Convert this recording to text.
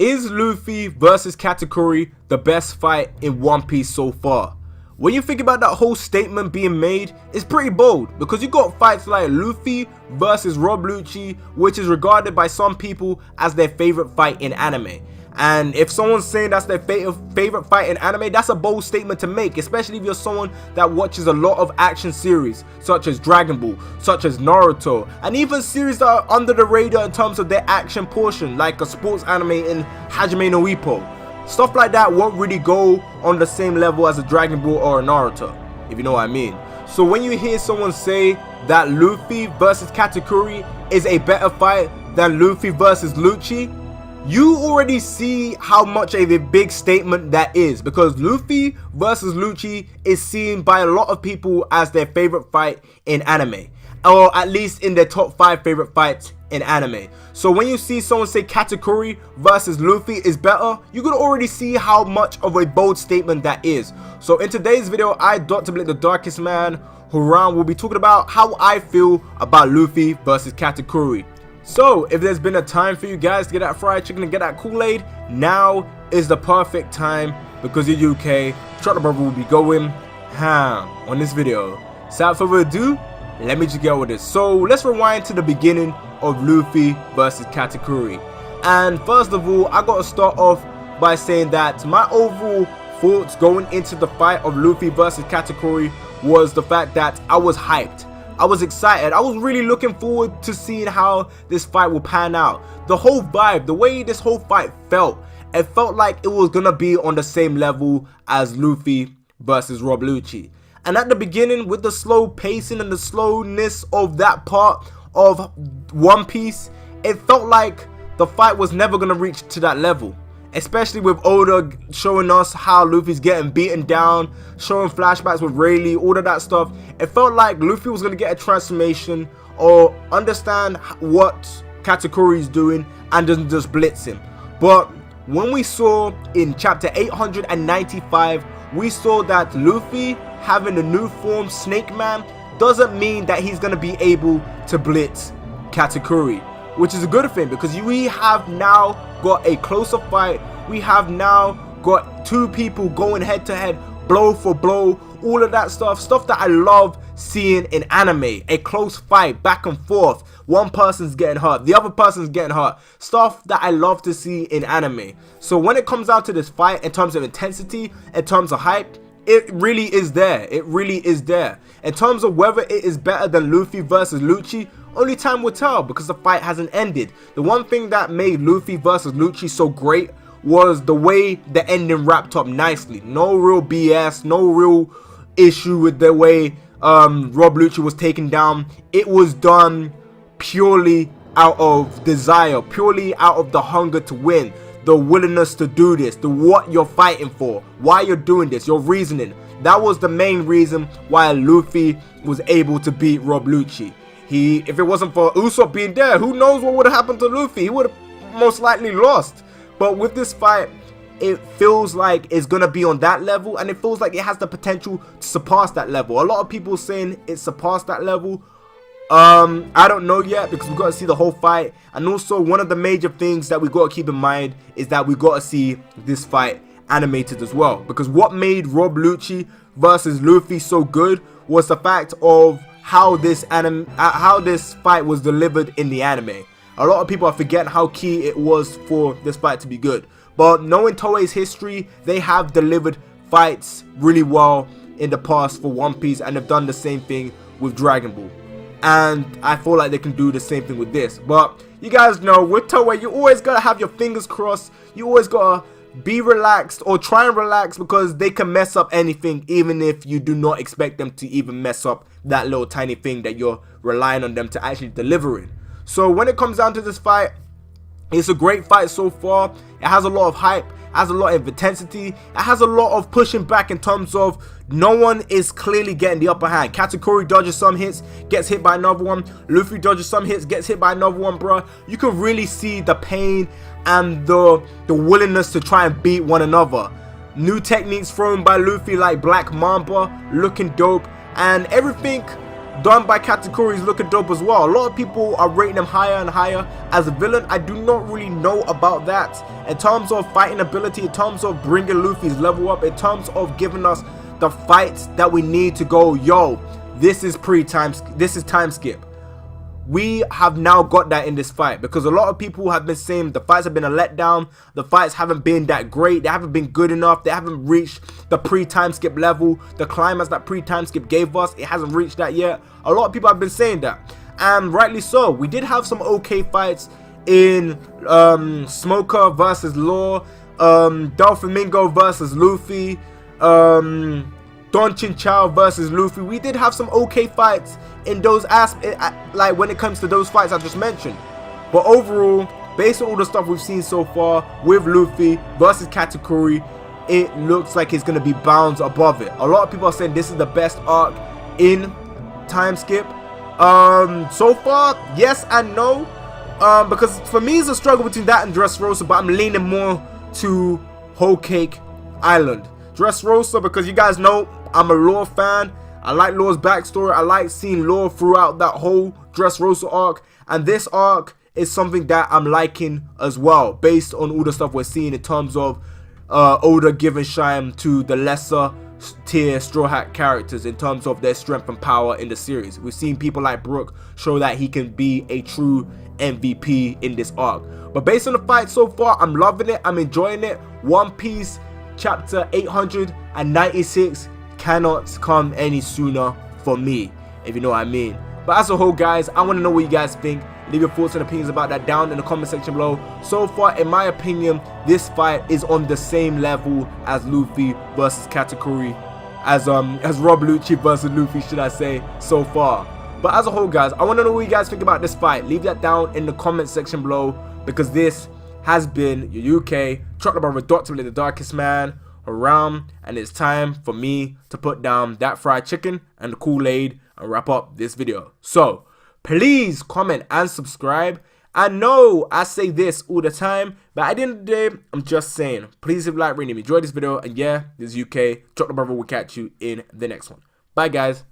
Is Luffy versus Katakuri the best fight in One Piece so far? When you think about that whole statement being made, it's pretty bold because you got fights like Luffy versus Rob Lucci, which is regarded by some people as their favorite fight in anime. And if someone's saying that's their favorite fight in anime, that's a bold statement to make, especially if you're someone that watches a lot of action series such as Dragon Ball, such as Naruto, and even series that are under the radar in terms of their action portion, like a sports anime in Hajime no Ippo. Stuff like that won't really go on the same level as a Dragon Ball or a Naruto, if you know what I mean. So when you hear someone say that Luffy versus Katakuri is a better fight than Luffy versus Lucci, you already see how much of a big statement that is, because Luffy versus Lucci is seen by a lot of people as their favorite fight in anime, or at least in their top 5 favorite fights in anime. So when you see someone say Katakuri versus Luffy is better, you can already see how much of a bold statement that is. So in today's video, I, Dr. Blick, the darkest man around, will be talking about how I feel about Luffy versus Katakuri. So if there's been a time for you guys to get that fried chicken and get that Kool-Aid, now is the perfect time, because in UK, Trotter Brother will be going ham on this video. So without further ado, let me just get with this. So let's rewind to the beginning of Luffy versus Katakuri. And first of all, I gotta start off by saying that my overall thoughts going into the fight of Luffy versus Katakuri was the fact that I was hyped. I was excited. I was really looking forward to seeing how this fight will pan out. The whole vibe, the way this whole fight felt, it felt like it was gonna be on the same level as Luffy versus Rob Lucci. And at the beginning, with the slow pacing and the slowness of that part of One Piece, it felt like the fight was never gonna reach to that level. Especially with Oda showing us how Luffy's getting beaten down, showing flashbacks with Rayleigh, all of that stuff. It felt like Luffy was going to get a transformation or understand what Katakuri's doing and then just blitz him. But when we saw in chapter 895, we saw that Luffy having the new form Snake Man doesn't mean that he's going to be able to blitz Katakuri, which is a good thing, because we have now got a closer fight. We have now got two people going head to head, blow for blow, all of that stuff that I love seeing in anime. A close fight, back and forth, one person's getting hurt, the other person's getting hurt, stuff that I love to see in anime. So when it comes out to this fight, in terms of intensity, in terms of hype, it really is there. It really is there. In terms of whether it is better than Luffy versus Lucci, only time will tell, because the fight hasn't ended. The one thing that made Luffy versus Lucci so great was the way the ending wrapped up nicely. No real BS, no real issue with the way Rob Lucci was taken down. It was done purely out of desire, purely out of the hunger to win, the willingness to do this, the what you're fighting for, why you're doing this, your reasoning. That was the main reason why Luffy was able to beat Rob Lucci. If it wasn't for Usopp being there, who knows what would have happened to Luffy? He would have most likely lost. But with this fight, it feels like it's going to be on that level, and it feels like it has the potential to surpass that level. A lot of people saying it surpassed that level. I don't know yet, because we've got to see the whole fight. And also, one of the major things that we got to keep in mind is that we got to see this fight animated as well. Because what made Rob Lucci versus Luffy so good was the fact of how this fight was delivered in the anime. A lot of people are forgetting how key it was for this fight to be good. But knowing Toei's history, they have delivered fights really well in the past for One Piece, and they've done the same thing with Dragon Ball. And I feel like they can do the same thing with this. But you guys know, with Toei, you always gotta have your fingers crossed. You always gotta be relaxed, or try and relax, because they can mess up anything, even if you do not expect them to even mess up that little tiny thing that you're relying on them to actually deliver in. So when it comes down to this fight, it's a great fight so far. It has a lot of hype, has a lot of intensity, it has a lot of pushing back in terms of no one is clearly getting the upper hand. Katakuri dodges some hits, gets hit by another one. Luffy dodges some hits, gets hit by another one, bruh. You can really see the pain and the willingness to try and beat one another. New techniques thrown by Luffy like Black Mamba, looking dope, and everything done by Katakuri is looking dope as well. A lot of people are rating him higher and higher as a villain. I do not really know about that. In terms of fighting ability, in terms of bringing Luffy's level up, in terms of giving us the fights that we need to go, yo, this is time skip. We have now got that in this fight, because a lot of people have been saying the fights have been a letdown, the fights haven't been that great, they haven't been good enough, they haven't reached the pre-time skip level, the climax that pre-time skip gave us, it hasn't reached that yet. A lot of people have been saying that, and rightly so. We did have some okay fights in Smoker versus Law, Doflamingo versus Luffy, Don Chinchao versus Luffy. We did have some okay fights in those aspects, like when it comes to those fights I just mentioned. But overall, based on all the stuff we've seen so far with Luffy versus Katakuri, it looks like it's going to be bounds above it. A lot of people are saying this is the best arc in time skip. So far, yes and no. Because for me it's a struggle between that and Dressrosa, but I'm leaning more to Whole Cake Island. Dressrosa, because you guys know I'm a Law fan. I like Law's backstory. I like seeing Law throughout that whole Dressrosa arc, and this arc is something that I'm liking as well, based on all the stuff we're seeing in terms of Oda giving shine to the lesser tier Straw Hat characters in terms of their strength and power in the series. We've seen people like Brook show that he can be a true MVP in this arc. But based on the fight so far, I'm loving it. I'm enjoying it. One Piece chapter 896 cannot come any sooner for me, if you know what I mean. But as a whole, guys, I want to know what you guys think. Leave your thoughts and opinions about that down in the comment section below. So far, in my opinion, this fight is on the same level as Luffy versus Katakuri, as Rob Lucci versus Luffy, should I say, so far. But as a whole, guys, I want to know what you guys think about this fight. Leave that down in the comment section below, because this has been your UK chocolate brother, Dr.Blick, the darkest man around, and it's time for me to put down that fried chicken and the Kool-Aid and wrap up this video. So please comment and subscribe. I know I say this all the time, but at the end of the day, I'm just saying, please leave a like, really enjoy this video, and yeah, this is UK chocolate brother. Will catch you in the next one. Bye, guys.